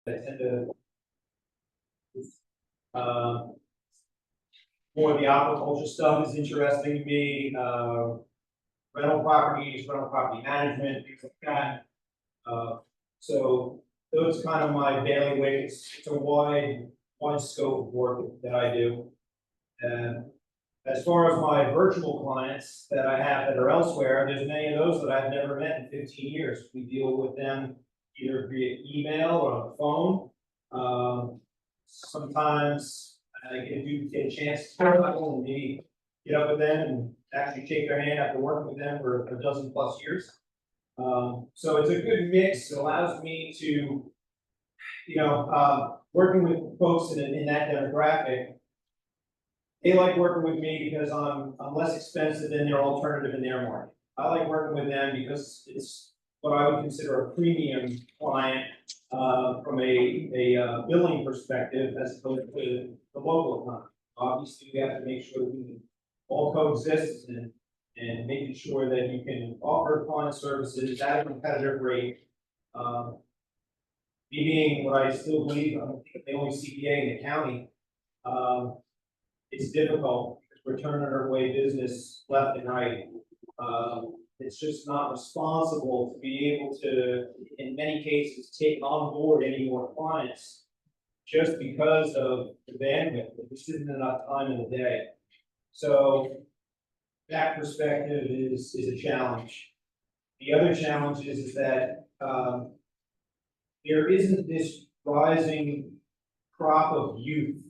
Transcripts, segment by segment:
I tend to more of the aquaculture stuff is interesting to me. Rental properties, rental property management, things like that. So those kind of my bailiwick. It's a wide scope of work that I do. And as far as my virtual clients that I have that are elsewhere, there's many of those that I've never met in 15 years. We deal with them either via email or on the phone. Sometimes I get a chance to talk and maybe get up with them and actually shake their hand after working with them for a dozen plus years. So it's a good mix. It allows me to, working with folks in that demographic. They like working with me because I'm less expensive than their alternative in their market. I like working with them because it's what I would consider a premium client from a billing perspective as opposed to the local economy. Obviously, we have to make sure that we can all coexist and making sure that you can offer client services at a competitive rate. Me being what I still believe, I'm the only CPA in the county. It's difficult because we're turning our way business left and right. It's just not responsible to be able to, in many cases, take on board any more clients just because of the bandwidth. There just isn't enough time in the day. So that perspective is a challenge. The other challenge is that there isn't this rising crop of youth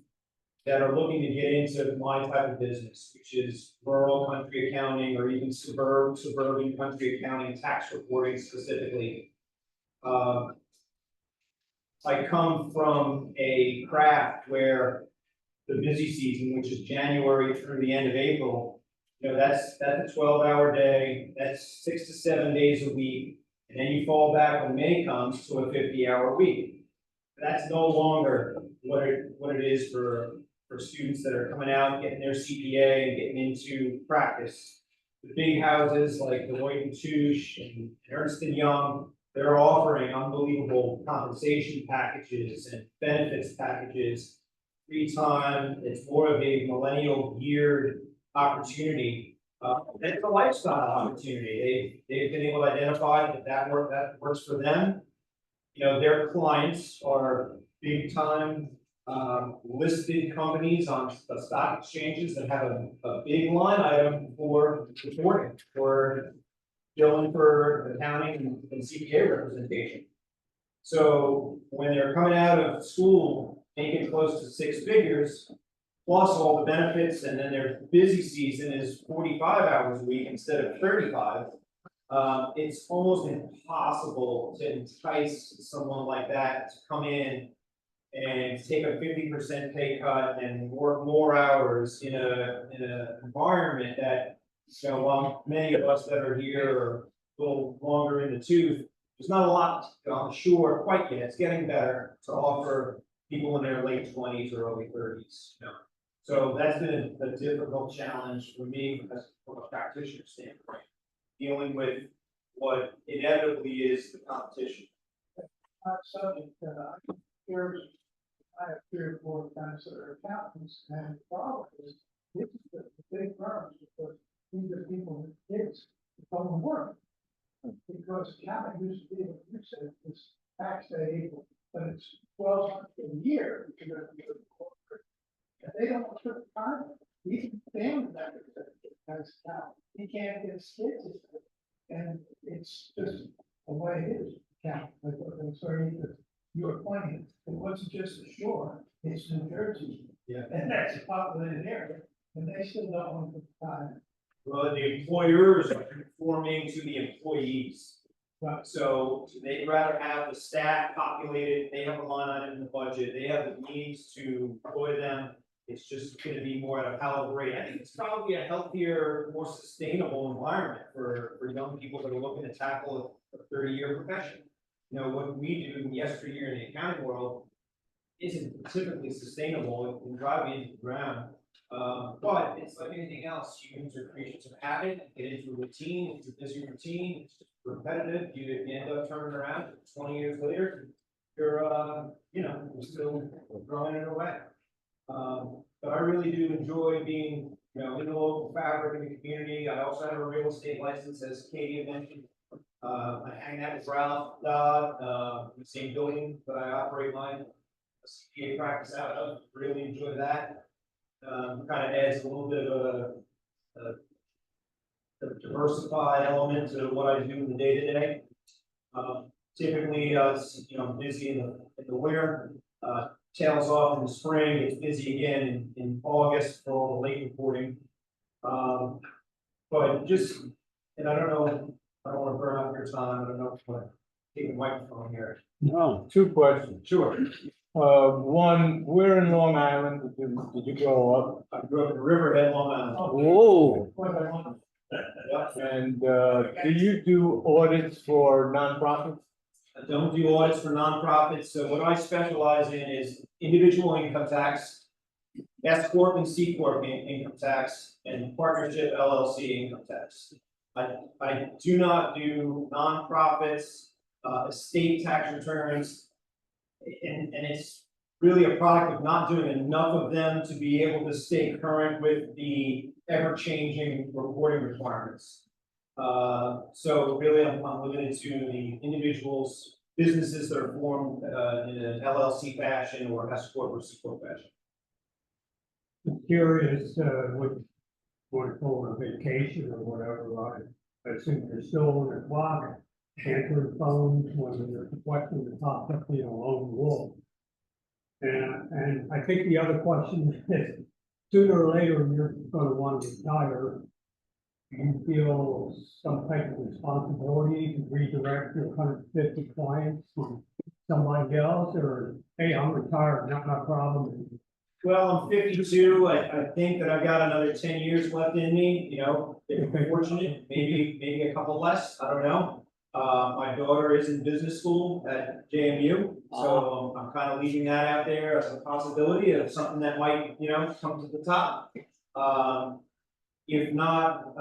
that are looking to get into my type of business, which is rural country accounting or even suburban country accounting, tax reporting specifically. I come from a craft where the busy season, which is January through the end of April, that's a 12-hour day, that's 6 to 7 days a week, and then you fall back when May comes to a 50-hour week. That's no longer what it is for students that are coming out, getting their CPA and getting into practice. The big houses like Deloitte and Touche and Ernst & Young, they're offering unbelievable compensation packages and benefits packages, free time. It's more of a millennial geared opportunity. It's a lifestyle opportunity. They've been able to identify that works for them. Their clients are big time listed companies on the stock exchanges that have a big line item for reporting, for billing for accounting and CPA representation. So when they're coming out of school, making close to 6 figures, plus all the benefits, and then their busy season is 45 hours a week instead of 35, it's almost impossible to entice someone like that to come in and take a 50% pay cut and work more hours in an environment that, while many of us that are here are a little longer in the tooth, there's not a lot on the shore quite yet. It's getting better to offer people in their late 20s or early 30s. So that's been a difficult challenge for me from a practitioner standpoint, dealing with what inevitably is the competition. Subject I have 3 or 4 friends that are accountants, and the problem is this is the big firms because these are people with kids that don't work. Because accounting used to be, like you said, it's tax day, but it's 12 months a year if you're going to be a corporate. And they don't want to put time. Even family members that has account. He can't get his kids, and it's just the way it is. Account. I'm sorry that you were pointing. It wasn't just the shore, it's New Jersey. Yeah. And that's a populated area, and they still don't want to put time. Well, the employers are conforming to the employees. Right. So they'd rather have the staff populated, they have a line item in the budget, they have the means to employ them. It's just going to be more at a palatable rate. I think it's probably a healthier, more sustainable environment for young people that are looking to tackle a 30-year profession. What we do yesteryear in the accounting world isn't typically sustainable. It can drive you into the ground. But it's like anything else. Humans are creatures of habit, get into a routine, it's a busy routine, it's just repetitive. You end up turning around 20 years later, we're still growing it away. But I really do enjoy being, in the local fabric in the community. I also have a real estate license, as Katie had mentioned. I hang out with Ralph Dodd, in the same building that I operate my CPA practice out of. Really enjoy that. Kind of adds a little bit of a diversified element to what I do in the day to day. Typically, busy in the winter, tails off in the spring, it's busy again in August for all the late reporting. But just, and I don't know, I don't want to burn up your time, I don't know if I want to take the microphone here. No, two questions. Sure. One, where in Long Island did you grow up? I grew up in Riverhead, Long Island. Whoa, Yeah. and do you do audits for nonprofits? I don't do audits for nonprofits, so what I specialize in is individual income tax, S Corp and C Corp income tax, and partnership LLC income tax. I do not do nonprofits, estate tax returns, and it's really a product of not doing enough of them to be able to stay current with the ever-changing reporting requirements. So really, I'm limited to the individuals, businesses that are formed in an LLC fashion or S Corp or C Corp fashion. I'm curious, what for a vacation or whatever, right? I assume you're still on the clock, answering phones when there's a question that pops up, on the wall. And I think the other question is, sooner or later, you're gonna want to retire. Do you feel some type of responsibility to redirect your 150 clients to somebody else, or, hey, I'm retired, not my problem? Well, I'm 52. I think that I've got another 10 years left in me, if I'm fortunate, maybe a couple less, I don't know. My daughter is in business school at JMU, so I'm kind of leaving that out there as a possibility of something that might, come to the top. If not,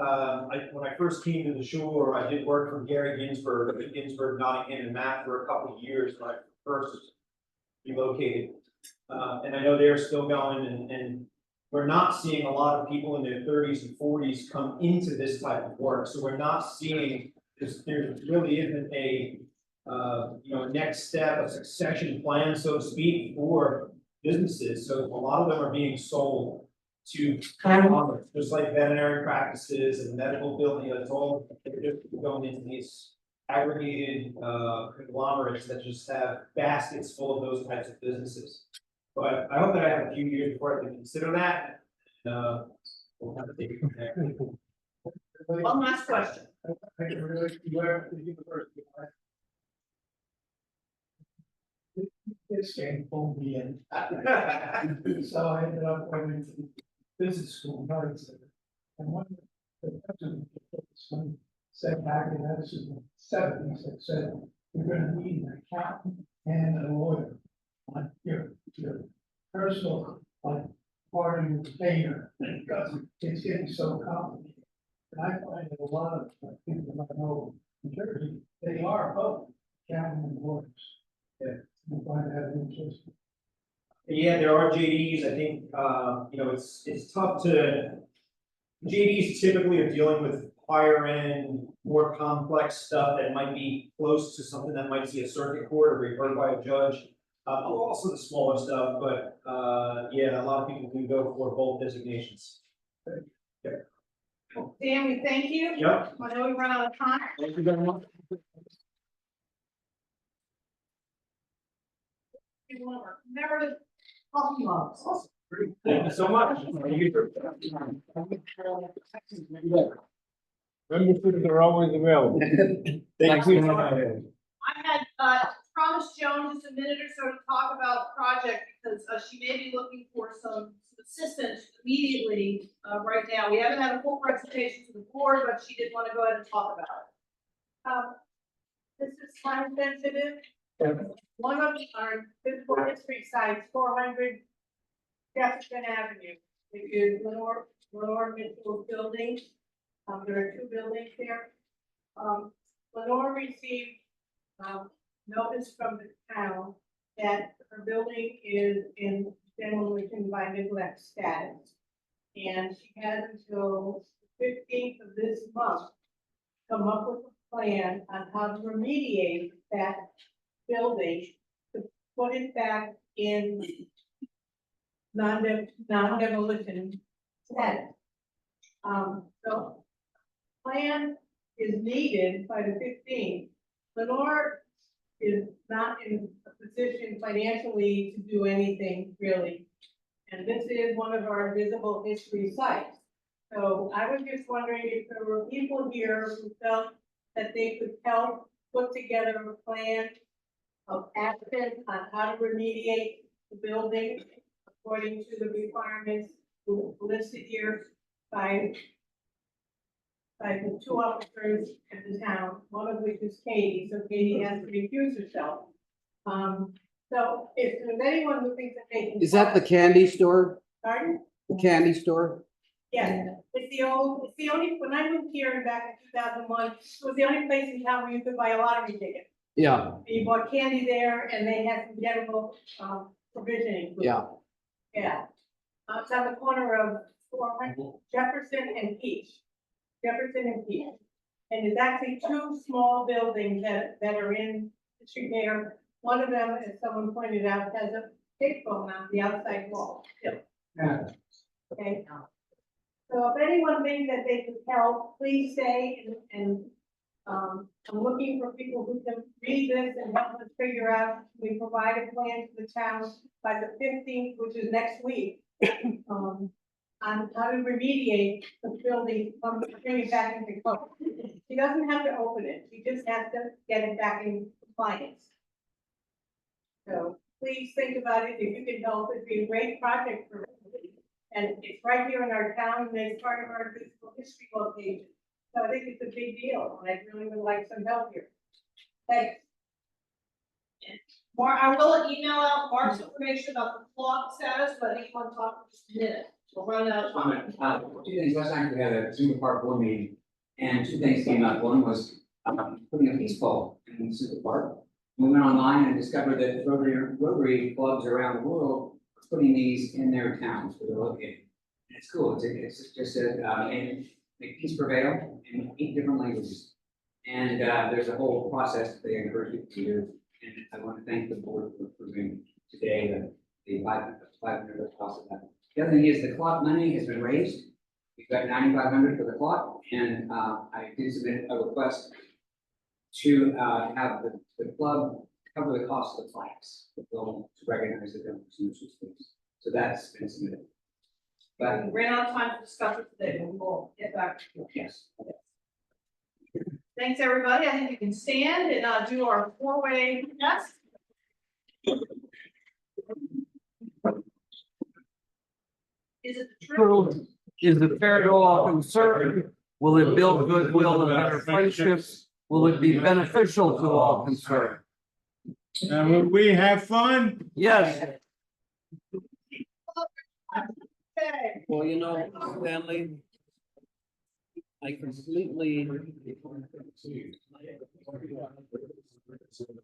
when I first came to the shore, I did work for Gary Ginsberg, Nottingham and Math for a couple of years when I first relocated. And I know they're still going, and we're not seeing a lot of people in their 30s and 40s come into this type of work. So we're not seeing, there really isn't a next step, a succession plan, so to speak, for businesses. So a lot of them are being sold to conglomerates, just like veterinary practices and medical building. It's all, they're just going into these aggregated conglomerates that just have baskets full of those types of businesses. But I hope that I have a few years before I can consider that. We'll have to take it from there. One last question. I really, where the university. This game pulled me in. So I ended up going to business school, Harvard. And one of the president said back in the 70s, it said, you're gonna need an accountant and a lawyer on your personal, part of your retainer, because it's getting so complicated. And I find that a lot of people that I know in Jersey, they are both accounting and lawyers. Yeah. I find that interesting. Yeah, there are JDs. I think, it's tough to, JDs typically are dealing with higher end, more complex stuff that might be close to something that might see a circuit court or be heard by a judge. Also the smaller stuff, but, yeah, a lot of people do go for both designations. Dan, we thank you. Yep. I know we run out of time. Thank you very much. Never to coffee mugs. Thank you so much. Memberships are always available. Thank you. I had promised Joan just a minute or so to talk about the project because she may be looking for some assistance immediately right now. We haven't had a full presentation to the board, but she did want to go ahead and talk about it. This is time sensitive. One of our physical history sites, 400 Jefferson Avenue, which is Lenore Mitchell's building. There are two buildings there. Lenore received notice from the town that her building is in demolition by neglect status. And she has until the 15th of this month to come up with a plan on how to remediate that building, to put it back in non-demolition status. So plan is needed by the 15th. Lenore is not in a position financially to do anything really. And this is one of our visible history sites. So I was just wondering if there were people here who felt that they could help put together a plan of action on how to remediate the building according to the requirements listed here by the two officers of the town, one of which is Katie, so Katie has to recuse herself. So if there's anyone who thinks that they can. Is that the candy store? Pardon? The candy store? Yes, it's the only, when I moved here back in 2001, it was the only place in town where you could buy a lottery ticket. Yeah, You bought candy there and they had some general, provisioning. yeah. Yeah. It's on the corner of Jefferson and Peach. Jefferson and Peach. And there's actually two small buildings that are in disrepair. One of them, as someone pointed out, has a big phone on the outside wall. Yeah. Okay. So if anyone thinks that they could help, please say, and I'm looking for people who can read this and help us figure out, we provide a plan to the town by the 15th, which is next week. On how to remediate the building, bring it back into code. She doesn't have to open it, she just has to get it back in compliance. So please think about it, if you can help, it'd be a great project for everybody. And it's right here in our town, and it's part of our physical history location. So I think it's a big deal, and I really would like some help here. Thanks. Mark, I will email out Mark's information about the clock status, but I think you want to talk for just a minute. We'll run out of time. Comment, two things, last night we had a single park board meeting, and two things came up, one was, putting a peace pole in Super Park. We went online and discovered that Rotary clubs around the world are putting these in their towns where they're located. And it's cool, it's just a, and make peace prevail in 8 different languages. And, there's a whole process that they encourage you to do, and I want to thank the board for approving today the $500 cost of that. The other thing is the clock money has been raised. We've got $9,500 for the clock, and I did submit a request to have the club cover the cost of the plaques to recognize the difference in those things. So that's been submitted. But We ran out of time to discuss it today, but we will get back to you. yes, Thanks, everybody. I think we can stand and do our 4-way test. Is it the truth? True. Is it fair to all concerned? Will it build goodwill and better friendships? Will it be beneficial to all concerned? And will we have fun? Yes. Okay. Well, you know, Stanley, I completely